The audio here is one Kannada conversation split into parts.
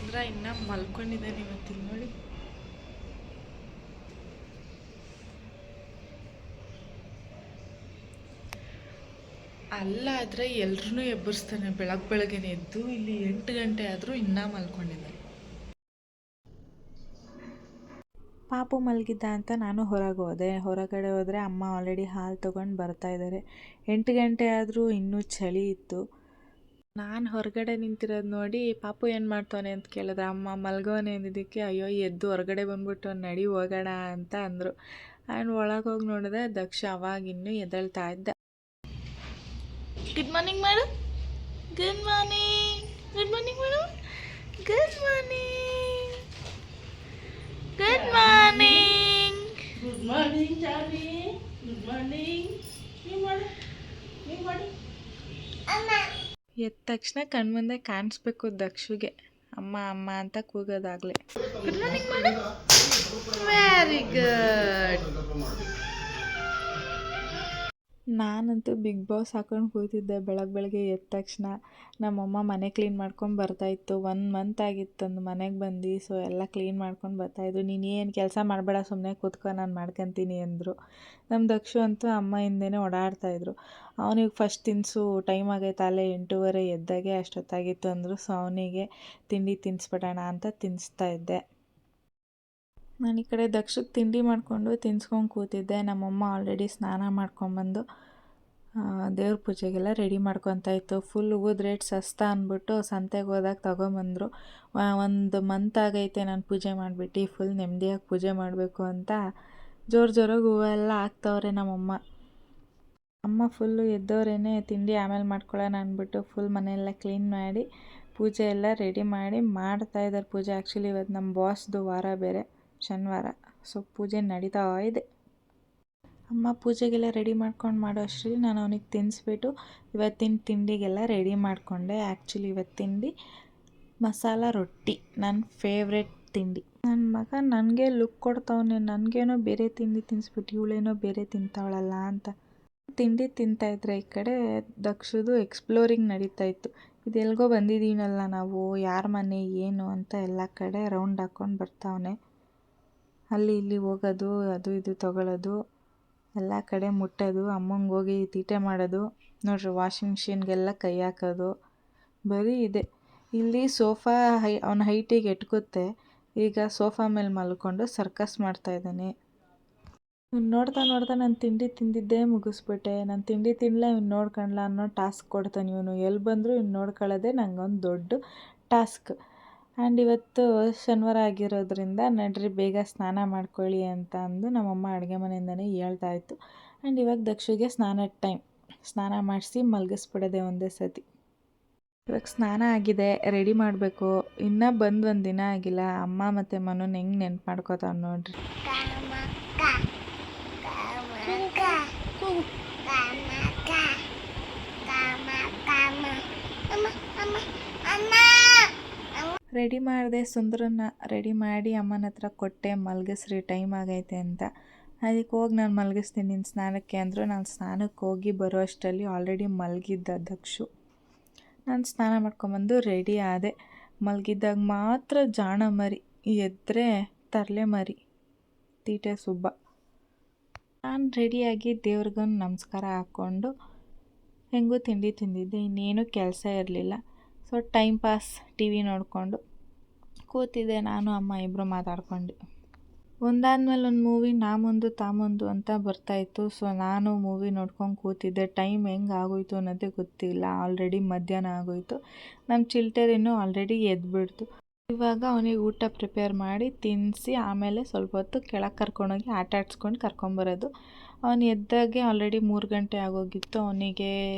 ಚಂದ್ರ ಇನ್ನೂ ಮಲ್ಕೊಂಡಿದ್ದಾನೆ ಇವತ್ತಿನ ನೋಡಿ. ಅಲ್ಲಾದರೆ ಎಲ್ರೂ ಎಬ್ಬರಿಸ್ತಾನೆ ಬೆಳಗ್ಗೆನೆ ಎದ್ದು. ಇಲ್ಲಿ 8 ಗಂಟೆ ಆದರೂ ಇನ್ನೂ ಮಲ್ಕೊಂಡಿದ್ದಾನೆ. ಪಾಪು ಮಲಗಿದ್ದ ಅಂತ ನಾನು ಹೊರಗಡೆ ಹೋದರೆ ಅಮ್ಮ ಆಲ್ರೆಡಿ ಹಾಲು ತೊಗೊಂಡು ಬರ್ತಾಯಿದ್ದಾರೆ. 8 ಗಂಟೆ ಆದರೂ ಇನ್ನೂ ಚಳಿ ಇತ್ತು. ನಾನು ಹೊರಗಡೆ ನಿಂತಿರೋದು ನೋಡಿ ಪಾಪು ಏನು ಮಾಡ್ತಾನೆ ಅಂತ ಕೇಳಿದ್ರೆ ಅಮ್ಮ ಮಲ್ಗೋನೆ ಅಂದಿದ್ದಕ್ಕೆ ಅಯ್ಯೋ ಎದ್ದು ಹೊರಗಡೆ ಬಂದ್ಬಿಟ್ಟು ನಡಿ ಹೋಗೋಣ ಅಂತ ಅಂದರು. ಆ್ಯಂಡ್ ಒಳಗೆ ಹೋಗಿ ನೋಡಿದೆ ದಕ್ಷ ಅವಾಗಿನ್ನೂ ಎದ್ದೇಳ್ತಾ ಇದ್ದ. ಗುಡ್ ಮಾರ್ನಿಂಗ್ ಮಾಡು. Good morning. ಗುಡ್ ಮಾರ್ನಿಂಗ್ ಮಾಡು. Good morning. Good morning. Good morning Johnny. Good morning. ನೀವು ಮಾಡು. ಎದ್ದ ತಕ್ಷಣ ಕಣ್ಮುಂದೆ ಕಾಣಿಸ್ಬೇಕು ದಕ್ಷುಗೆ ಅಮ್ಮ ಅಮ್ಮ ಅಂತ ಕೂಗೋದಾಗಲೇ. ಗುಡ್ ಮಾರ್ನಿಂಗ್ ಮಾಡು. Very good. ನಾನಂತೂ ಬಿಗ್ ಬಾಸ್ ಹಾಕೊಂಡು ಕೂತಿದ್ದೆ ಬೆಳಗ್ಗೆ ಎದ್ದ ತಕ್ಷಣ. ನಮ್ಮಮ್ಮ ಮನೆ ಕ್ಲೀನ್ ಮಾಡ್ಕೊಂಡು ಬರ್ತಾಯಿತ್ತು. 1 ಮಂತ್ ಆಗಿತ್ತಂದು ಮನೆಗೆ ಬಂದು. ಸೊ ಎಲ್ಲ ಕ್ಲೀನ್ ಮಾಡ್ಕೊಂಡು ಬರ್ತಾಯಿದ್ರು. ನೀನು ಏನು ಕೆಲಸ ಮಾಡಬೇಡ, ಸುಮ್ಮನೆ ಕೂತ್ಕೊ, ನಾನು ಮಾಡ್ಕೊತೀನಿ ಅಂದರು. ನಮ್ಮ ದಕ್ಷು ಅಂತೂ ಅಮ್ಮ ಹಿಂದೆನೇ ಓಡಾಡ್ತಾಯಿದ್ರು. ಅವನಿಗೆ ಫಸ್ಟ್ ತಿನ್ನಿಸು, ಟೈಮ್ ಆಗೈತೆ, ಅಲ್ಲೇ 8:30 ಎದ್ದಾಗೆ ಅಷ್ಟೊತ್ತಾಗಿತ್ತು ಅಂದರು. ಸೊ ಅವನಿಗೆ ತಿಂಡಿ ತಿನ್ನಿಸ್ಬಿಡೋಣ ಅಂತ ತಿನ್ನಿಸ್ತಾ ಇದ್ದೆ. ನಾನು ಈ ಕಡೆ ದಕ್ಷಕ್ಕೆ ತಿಂಡಿ ಮಾಡಿಕೊಂಡು ತಿನ್ಸ್ಕೊಂಡು ಕೂತಿದ್ದೆ. ನಮ್ಮಮ್ಮ ಆಲ್ರೆಡಿ ಸ್ನಾನ ಮಾಡ್ಕೊಂಬಂದು ದೇವ್ರ ಪೂಜೆಗೆಲ್ಲ ರೆಡಿ ಮಾಡ್ಕೊತಾ ಇತ್ತು. ಫುಲ್ ಹೂವದ ರೇಟ್ ಸಸ್ತಾ ಅಂದ್ಬಿಟ್ಟು ಸಂತೆಗೆ ಹೋದಾಗ ತೊಗೊಂಬಂದರು. 1 ಮಂತ್ ಆಗೈತೆ ನಾನು ಪೂಜೆ ಮಾಡಿಬಿಟ್ಟು. ಫುಲ್ ನೆಮ್ಮದಿಯಾಗಿ ಪೂಜೆ ಮಾಡಬೇಕು ಅಂತ ಜೋರಾಗಿ ಹೂವೆಲ್ಲ ಹಾಕ್ತವ್ರೆ ನಮ್ಮಮ್ಮ. ಅಮ್ಮ ಫುಲ್ಲು ಎದ್ದವರೇನೆ ತಿಂಡಿ ಆಮೇಲೆ ಮಾಡ್ಕೊಳ್ಳೋಣ ಅಂದ್ಬಿಟ್ಟು ಫುಲ್ ಮನೆಯೆಲ್ಲ ಕ್ಲೀನ್ ಮಾಡಿ ಪೂಜೆ ಎಲ್ಲ ರೆಡಿ ಮಾಡಿ ಮಾಡ್ತಾಯಿದ್ದಾರೆ ಪೂಜೆ. ಆ್ಯಕ್ಚುಲಿ ಇವತ್ತು ನಮ್ಮ ಬಾಸ್ದು ವಾರ ಬೇರೆ, ಶನಿವಾರ. ಸೊ ಪೂಜೆ ನಡೀತಾ ಇದೆ. ಅಮ್ಮ ಪೂಜೆಗೆಲ್ಲ ರೆಡಿ ಮಾಡ್ಕೊಂಡು ಮಾಡೋ ಅಷ್ಟರಲ್ಲಿ ನಾನು ಅವನಿಗೆ ತಿನ್ನಿಸ್ಬಿಟ್ಟು ಇವತ್ತಿನ ತಿಂಡಿಗೆಲ್ಲ ರೆಡಿ ಮಾಡಿಕೊಂಡೆ. ಆ್ಯಕ್ಚುಲಿ ಇವತ್ತು ತಿಂಡಿ ಮಸಾಲ ರೊಟ್ಟಿ, ನನ್ನ ಫೇವ್ರೆಟ್ ತಿಂಡಿ. ನನ್ನ ಮಗ ನನಗೆ ಲುಕ್ ಕೊಡ್ತಾವನೆ, ನನಗೇನೋ ಬೇರೆ ತಿಂಡಿ ತಿನ್ನಿಸ್ಬಿಟ್ಟು ಇವಳೇನೋ ಬೇರೆ ತಿಂತಾವಳಲ್ಲ ಅಂತ. ತಿಂಡಿ ತಿಂತಾಯಿದ್ರೆ ಈ ಕಡೆ ದಕ್ಷದು ಎಕ್ಸ್ಪ್ಲೋರಿಂಗ್ ನಡೀತಾಯಿತ್ತು. ಇದೆಲ್ಗೋ ಬಂದಿದ್ದೀನಲ್ಲ ನಾವು, ಯಾರ ಮನೆ ಏನು ಅಂತ ಎಲ್ಲ ಕಡೆ ರೌಂಡ್ ಹಾಕ್ಕೊಂಡು ಬರ್ತಾವನೆ. ಅಲ್ಲಿ ಇಲ್ಲಿ ಹೋಗೋದು, ಅದು ಇದು ತೊಗೊಳ್ಳೋದು, ಎಲ್ಲ ಕಡೆ ಮುಟ್ಟೋದು, ಅಮ್ಮಂಗೆ ಹೋಗಿ ತೀಟೆ ಮಾಡೋದು. ನೋಡ್ರಿ ವಾಷಿಂಗ್ ಮಿಷಿನ್ಗೆಲ್ಲ ಕೈ ಹಾಕೋದು, ಬರೀ ಇದೆ. ಇಲ್ಲಿ ಸೋಫಾ ಅವನ ಹೈಟಿಗೆ ಎಟ್ಕುತ್ತೆ. ಈಗ ಸೋಫಾ ಮೇಲೆ ಮಲ್ಕೊಂಡು ಸರ್ಕಸ್ ಮಾಡ್ತಾಯಿದ್ದಾನೆ. ಇವ್ನು ನೋಡ್ತಾ ನಾನು ತಿಂಡಿ ತಿಂದಿದ್ದೇ ಮುಗಿಸ್ಬಿಟ್ಟೆ. ನಾನು ತಿಂಡಿ ತಿನ್ನಲೇ ಇವ್ನು ನೋಡ್ಕೊಳ್ಳ ಅನ್ನೋ ಟಾಸ್ಕ್ ಕೊಡ್ತಾನೆ ಇವನು. ಎಲ್ಲಿ ಬಂದರೂ ಇವ್ನು ನೋಡ್ಕೊಳ್ಳೋದೇ ನಂಗೊಂದು ದೊಡ್ಡ ಟಾಸ್ಕ್. ಆ್ಯಂಡ್ ಇವತ್ತು ಶನಿವಾರ ಆಗಿರೋದ್ರಿಂದ ನಡ್ರಿ ಬೇಗ ಸ್ನಾನ ಮಾಡ್ಕೊಳ್ಳಿ ಅಂತ ಅಂದು ನಮ್ಮಮ್ಮ ಅಡುಗೆ ಮನೆಯಿಂದನೇ ಹೇಳ್ತಾಯಿತ್ತು. ಆ್ಯಂಡ್ ಇವಾಗ ದಕ್ಷಿಗೆ ಸ್ನಾನದ ಟೈಮ್. ಸ್ನಾನ ಮಾಡಿಸಿ ಮಲಗಿಸ್ಬಿಡೋದೆ ಒಂದೇ ಸತಿ. ಇವಾಗ ಸ್ನಾನ ಆಗಿದೆ, ರೆಡಿ ಮಾಡಬೇಕು. ಇನ್ನೂ ಬಂದು 1 ದಿನ ಆಗಿಲ್ಲ. ಅಮ್ಮ ಮತ್ತು ಮನೋನ ಹೆಂಗೆ ನೆನ್ಪು ಮಾಡ್ಕೋತಾವೆ ನೋಡ್ರಿ. ರೆಡಿ ಮಾಡಿದೆ, ಸುಂದರನ ರೆಡಿ ಮಾಡಿ ಅಮ್ಮನ ಹತ್ರ ಕೊಟ್ಟೆ, ಮಲಗಿಸ್ರಿ ಟೈಮ್ ಆಗೈತೆ ಅಂತ. ಅದಕ್ಕೆ ಹೋಗಿ ನಾನು ಮಲಗಿಸ್ತೀನಿ ನಿನ್ನ ಸ್ನಾನಕ್ಕೆ ಅಂದರು. ನಾನು ಸ್ನಾನಕ್ಕೆ ಹೋಗಿ ಬರೋ ಅಷ್ಟರಲ್ಲಿ ಆಲ್ರೆಡಿ ಮಲಗಿದ್ದ ದಕ್ಷು. ನಾನು ಸ್ನಾನ ಮಾಡ್ಕೊಂಬಂದು ರೆಡಿ ಆದೆ. ಮಲಗಿದ್ದಾಗ ಮಾತ್ರ ಜಾಣ ಮರಿ, ಎದ್ದರೆ ತರಲೆ ಮರಿ, ತೀಟೆ ಸುಬ್ಬ. ನಾನು ರೆಡಿಯಾಗಿ ದೇವ್ರಿಗೊಂದು ನಮಸ್ಕಾರ ಹಾಕ್ಕೊಂಡು ಹೆಂಗೂ ತಿಂಡಿ ತಿಂದಿದ್ದೆ. ಇನ್ನೇನು ಕೆಲಸ ಇರಲಿಲ್ಲ. So time pass T V ನೋಡಿಕೊಂಡು ಕೂತಿದ್ದೆ. ನಾನು ಅಮ್ಮ ಇಬ್ಬರು ಮಾತಾಡ್ಕೊಂಡು ಒಂದಾದ್ಮೇಲೆ ಒಂದು ಮೂವಿ ನಾ ಮುಂದು ತಾ ಮುಂದು ಅಂತ ಬರ್ತಾಯಿತ್ತು. ಸೊ ನಾನು ಮೂವಿ ನೋಡ್ಕೊಂಡು ಕೂತಿದ್ದೆ. ಟೈಮ್ ಹೆಂಗೆ ಆಗೋಯ್ತು ಅನ್ನೋದೇ ಗೊತ್ತಿಲ್ಲ. ಆಲ್ರೆಡಿ ಮಧ್ಯಾಹ್ನ ಆಗೋಯ್ತು. ನಮ್ಮ ಚಿಲ್ಟೇರಿನೂ ಆಲ್ರೆಡಿ ಎದ್ಬಿಡ್ತು. ಇವಾಗ ಅವನಿಗೆ ಊಟ ಪ್ರಿಪೇರ್ ಮಾಡಿ ತಿನ್ನಿಸಿ ಆಮೇಲೆ ಸ್ವಲ್ಪ ಹೊತ್ತು ಕೆಳಗೆ ಕರ್ಕೊಂಡೋಗಿ ಆಟ ಆಡ್ಸ್ಕೊಂಡು ಕರ್ಕೊಂಬರೋದು. ಅವನು ಎದ್ದಾಗೆ ಆಲ್ರೆಡಿ 3 ಗಂಟೆ ಆಗೋಗಿತ್ತು. ಅವನಿಗೆ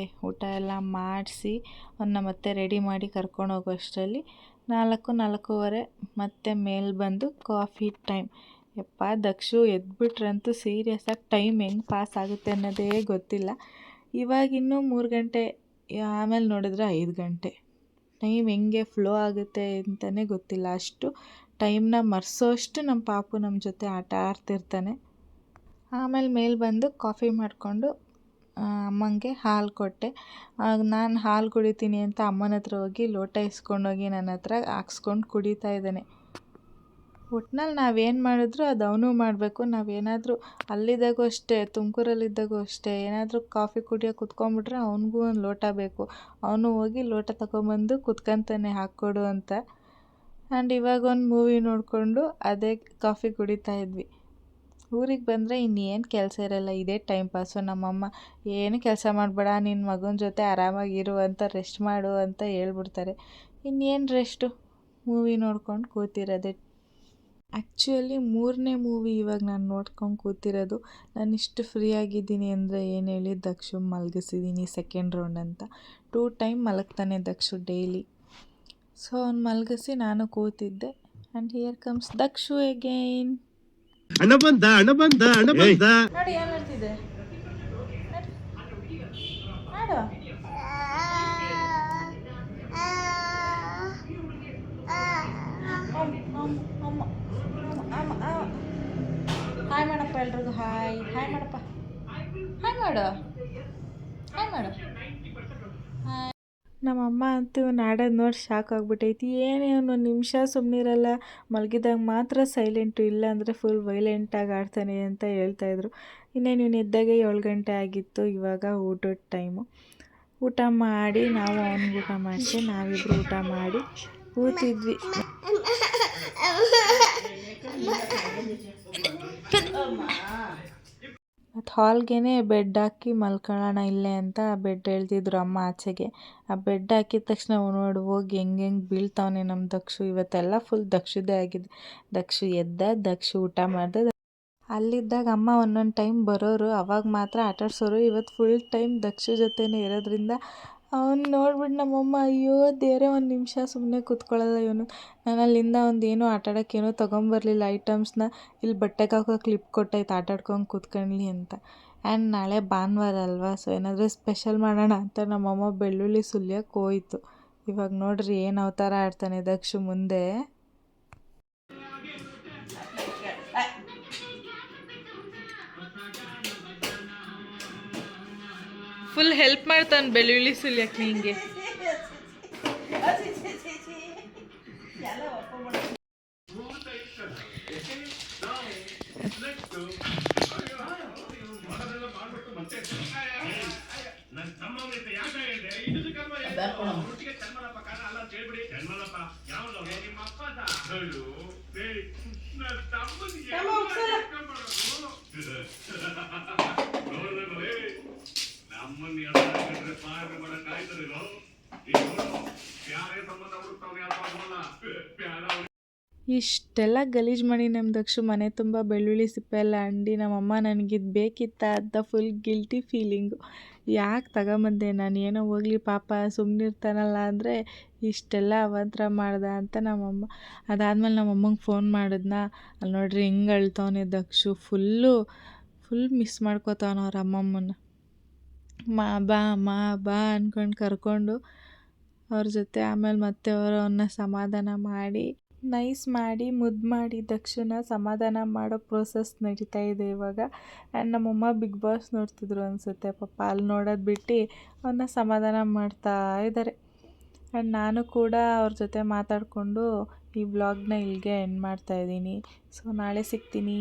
ಊಟ ಎಲ್ಲ ಮಾಡಿಸಿ ಅವನ್ನ ಮತ್ತೆ ರೆಡಿ ಮಾಡಿ ಕರ್ಕೊಂಡೋಗೋ ಅಷ್ಟರಲ್ಲಿ 4:30 ಮತ್ತೆ ಮೇಲೆ ಬಂದು ಕಾಫಿ ಟೈಮ್. ಯಪ್ಪ ದಕ್ಷು ಎದ್ಬಿಟ್ರಂತೂ ಸೀರಿಯಸ್ಸಾಗಿ ಟೈಮ್ ಹೆಂಗೆ ಪಾಸ್ ಆಗುತ್ತೆ ಅನ್ನೋದೇ ಗೊತ್ತಿಲ್ಲ. ಇವಾಗಿನ್ನೂ 3 ಗಂಟೆ, ಆಮೇಲೆ ನೋಡಿದ್ರೆ 5 ಗಂಟೆ. ಟೈಮ್ ಹೆಂಗೆ ಫ್ಲೋ ಆಗುತ್ತೆ ಅಂತಲೇ ಗೊತ್ತಿಲ್ಲ. ಅಷ್ಟು ಟೈಮ್ನ ಮರೆಸೋಷ್ಟು ನಮ್ಮ ಪಾಪು ನಮ್ಮ ಜೊತೆ ಆಟ ಆಡ್ತಿರ್ತಾನೆ. ಆಮೇಲೆ ಮೇಲೆ ಬಂದು ಕಾಫಿ ಮಾಡಿಕೊಂಡು ಅಮ್ಮಂಗೆ ಹಾಲು ಕೊಟ್ಟೆ. ನಾನು ಹಾಲು ಕುಡಿತೀನಿ ಅಂತ ಅಮ್ಮನ ಹತ್ರ ಹೋಗಿ ಲೋಟ ಇಸ್ಕೊಂಡೋಗಿ ನನ್ನ ಹತ್ರ ಹಾಕ್ಸ್ಕೊಂಡು ಕುಡಿತಾ ಇದ್ದಾನೆ. ಒಟ್ನಲ್ಲಿ ನಾವೇನು ಮಾಡಿದ್ರು ಅದು ಅವನು ಮಾಡಬೇಕು. ನಾವೇನಾದರೂ ಅಲ್ಲಿದ್ದಾಗೂ ಅಷ್ಟೇ, ತುಮಕೂರಲ್ಲಿದ್ದಾಗೂ ಅಷ್ಟೇ, ಏನಾದರೂ ಕಾಫಿ ಕುಡಿಯೋಕೆ ಕುತ್ಕೊಂಡ್ಬಿಟ್ರೆ ಅವನಿಗೂ ಒಂದು ಲೋಟ ಬೇಕು. ಅವನು ಹೋಗಿ ಲೋಟ ತಗೊಂಬಂದು ಕುತ್ಕೊಂತಾನೆ ಹಾಕ್ಕೊಡು ಅಂತ. ಆ್ಯಂಡ್ ಇವಾಗ ಒಂದು ಮೂವಿ ನೋಡಿಕೊಂಡು ಅದೇ ಕಾಫಿ ಕುಡಿತಾ ಇದ್ವಿ. ಊರಿಗೆ ಬಂದರೆ ಇನ್ನೇನು ಕೆಲಸ ಇರೋಲ್ಲ, ಇದೇ ಟೈಮ್ ಪಾಸು. ನಮ್ಮಮ್ಮ ಏನು ಕೆಲಸ ಮಾಡಬೇಡ, ನಿನ್ನ ಮಗನ ಜೊತೆ ಆರಾಮಾಗಿರು ಅಂತ, ರೆಸ್ಟ್ ಮಾಡು ಅಂತ ಹೇಳ್ಬಿಡ್ತಾರೆ. ಇನ್ನೇನು ರೆಸ್ಟು, ಮೂವಿ ನೋಡ್ಕೊಂಡು ಕೂತಿರೋದೆ. ಆ್ಯಕ್ಚುಲಿ 3ನೇ ಮೂವಿ ಇವಾಗ ನಾನು ನೋಡ್ಕೊಂಡು ಕೂತಿರೋದು. ನಾನು ಇಷ್ಟು ಫ್ರೀ ಆಗಿದ್ದೀನಿ ಅಂದರೆ ಏನು ಹೇಳಿ, ದಕ್ಷು ಮಲಗಿಸಿದ್ದೀನಿ ಸೆಕೆಂಡ್ ರೌಂಡ್ ಅಂತ. 2 ಟೈಮ್ ಮಲಗ್ತಾನೆ ದಕ್ಷು ಡೈಲಿ. ಸೊ ಅವ್ನು ಮಲಗಿಸಿ ನಾನು ಕೂತಿದ್ದೆ. And here comes Dakshu again. ಹಣ ಬಂದ ನೋಡಿ ಏನು ಮಾಡ್ತಿದ್ದೆ, ಮಾಡು. ಹಾಯ್ ಮಾಡಪ್ಪ ಎಲ್ರಿಗೂ. ಹಾಯ್ ಮಾಡಪ್ಪ, ಹಾಯ್ ಮಾಡು. ಹಾಯ್. ನಮ್ಮಮ್ಮ ಅಂತೂ ನಾಡೋದು ನೋಡಿ ಶಾಕ್ ಆಗಿಬಿಟ್ಟೈತಿ. ಏನೇ ಒಂದು ನಿಮಿಷ ಸುಮ್ಮನಿರಲ್ಲ, ಮಲಗಿದಾಗ ಮಾತ್ರ ಸೈಲೆಂಟು, ಇಲ್ಲ ಅಂದರೆ ಫುಲ್ ವೈಲೆಂಟಾಗಿ ಆಡ್ತಾನೆ ಅಂತ ಹೇಳ್ತಾಯಿದ್ರು. ಇನ್ನೇನು ಇವನು ಎದ್ದಾಗೆ 7 ಗಂಟೆ ಆಗಿತ್ತು. ಇವಾಗ ಊಟದ ಟೈಮು. ಊಟ ಮಾಡಿ ನಾವು ಅವ್ನಿಗೆ ಊಟ ಮಾಡಿಸಿ ನಾವಿಬ್ಬರು ಊಟ ಮಾಡಿ ಕೂತಿದ್ವಿ. ಮತ್ತು ಹಾಲ್ಗೆ ಬೆಡ್ ಹಾಕಿ ಮಲ್ಕೊಳ್ಳೋಣ ಇಲ್ಲೇ ಅಂತ ಬೆಡ್ ಹೇಳ್ತಿದ್ರು ಅಮ್ಮ ಆಚೆಗೆ. ಆ ಬೆಡ್ ಹಾಕಿದ ತಕ್ಷಣ ನೋಡು ಹೋಗಿ ಹೆಂಗೆ ಬೀಳ್ತಾವನೆ ನಮ್ಮ ದಕ್ಷು. ಇವತ್ತೆಲ್ಲ ಫುಲ್ ದಕ್ಷುದೇ ಆಗಿದೆ. ದಕ್ಷು ಎದ್ದ, ದಕ್ಷು ಊಟ ಮಾಡ್ದೆ. ಅಲ್ಲಿದ್ದಾಗ ಅಮ್ಮ ಒಂದೊಂದು ಟೈಮ್ ಬರೋರು, ಅವಾಗ ಮಾತ್ರ ಆಟಾಡ್ಸೋರು. ಇವತ್ತು ಫುಲ್ ಟೈಮ್ ದಕ್ಷು ಜೊತೆನೇ ಇರೋದ್ರಿಂದ ಅವ್ನು ನೋಡ್ಬಿಟ್ಟು ನಮ್ಮಮ್ಮ ಅಯ್ಯೋ ದೇವರೇ, ಒಂದು ನಿಮಿಷ ಸುಮ್ಮನೆ ಕೂತ್ಕೊಳ್ಳಲ್ಲ ಇವನು. ನಾನು ಅಲ್ಲಿಂದ ಒಂದೇನೋ ಆಟಾಡೋಕ್ಕೇನೋ ತೊಗೊಂಬರಲಿಲ್ಲ ಐಟಮ್ಸ್ನ. ಇಲ್ಲಿ ಬಟ್ಟೆಗೆ ಹಾಕೋ ಕ್ಲಿಪ್ ಕೊಟ್ಟೈತೆ, ಆಟಾಡ್ಕೊಂಡು ಕೂತ್ಕೊಳ್ಳಿ ಅಂತ. ಆ್ಯಂಡ್ ನಾಳೆ ಭಾನುವಾರ ಅಲ್ವಾ, ಸೊ ಏನಾದರೂ ಸ್ಪೆಷಲ್ ಮಾಡೋಣ ಅಂತ ನಮ್ಮಮ್ಮ ಬೆಳ್ಳುಳ್ಳಿ ಸುಲಿಯೋಕೆ ಹೋಯ್ತು. ಇವಾಗ ನೋಡ್ರಿ ಏನು ಅವತಾರ ಆಡ್ತಾನೆ ದಕ್ಷು ಮುಂದೆ. ಫುಲ್ ಹೆಲ್ಪ್ ಮಾಡ್ತಾನೆ ಬೆಳ್ಳುಳ್ಳಿ ಸುಲಿಯಕ್ಕೆ ನಿಂಗೆ. ಇಷ್ಟೆಲ್ಲ ಗಲೀಜು ಮಾಡಿ ನಮ್ಮ ದಕ್ಷು ಮನೆ ತುಂಬ ಬೆಳ್ಳುಳ್ಳಿ ಸಿಪ್ಪೆ ಎಲ್ಲ ಅಂಡಿ ನಮ್ಮಮ್ಮ ನನಗಿದು ಬೇಕಿತ್ತ ಅಂತ ಫುಲ್ ಗಿಲ್ಟಿ ಫೀಲಿಂಗು. ಯಾಕೆ ತಗೊಂಬಂದೆ ನಾನು, ಏನೋ ಹೋಗಲಿ ಪಾಪ ಸುಮ್ಮನಿರ್ತಾನಲ್ಲ ಅಂದರೆ ಇಷ್ಟೆಲ್ಲ ಅವಾಂತರ ಮಾಡ್ದೆ ಅಂತ ನಮ್ಮಮ್ಮ. ಅದಾದಮೇಲೆ ನಮ್ಮಮ್ಮಂಗೆ ಫೋನ್ ಮಾಡಿದ್ನ, ಅಲ್ಲಿ ನೋಡ್ರಿ ಹಿಂಗೆ ಅಳ್ತವನೆ ದಕ್ಷು. ಫುಲ್ ಮಿಸ್ ಮಾಡ್ಕೋತಾವನ ಅವ್ರ ಅಮ್ಮಮ್ಮನ. ಮಾ ಬಾ ಅಂದ್ಕೊಂಡು ಕರ್ಕೊಂಡು ಅವ್ರ ಜೊತೆ ಆಮೇಲೆ ಮತ್ತೆ ಅವನ್ನ ಸಮಾಧಾನ ಮಾಡಿ ನೈಸ್ ಮಾಡಿ ಮುದ್ದು ಮಾಡಿ ದಕ್ಷನ ಸಮಾಧಾನ ಮಾಡೋ ಪ್ರೋಸೆಸ್ ನಡೀತಾ ಇದೆ ಇವಾಗ. ಆ್ಯಂಡ್ ನಮ್ಮಮ್ಮ ಬಿಗ್ ಬಾಸ್ ನೋಡ್ತಿದ್ರು ಅನಿಸುತ್ತೆ ಪಾಪ, ಅಲ್ಲಿ ನೋಡೋದು ಬಿಟ್ಟು ಅವನ್ನ ಸಮಾಧಾನ ಮಾಡ್ತಾ ಇದ್ದಾರೆ. ಆ್ಯಂಡ್ ನಾನು ಕೂಡ ಅವ್ರ ಜೊತೆ ಮಾತಾಡಿಕೊಂಡು ಈ ವ್ಲಾಗ್ನ ಇಲ್ಲಿಗೆ ಎಂಡ್ ಮಾಡ್ತಾಯಿದ್ದೀನಿ. ಸೊ ನಾಳೆ ಸಿಗ್ತೀನಿ.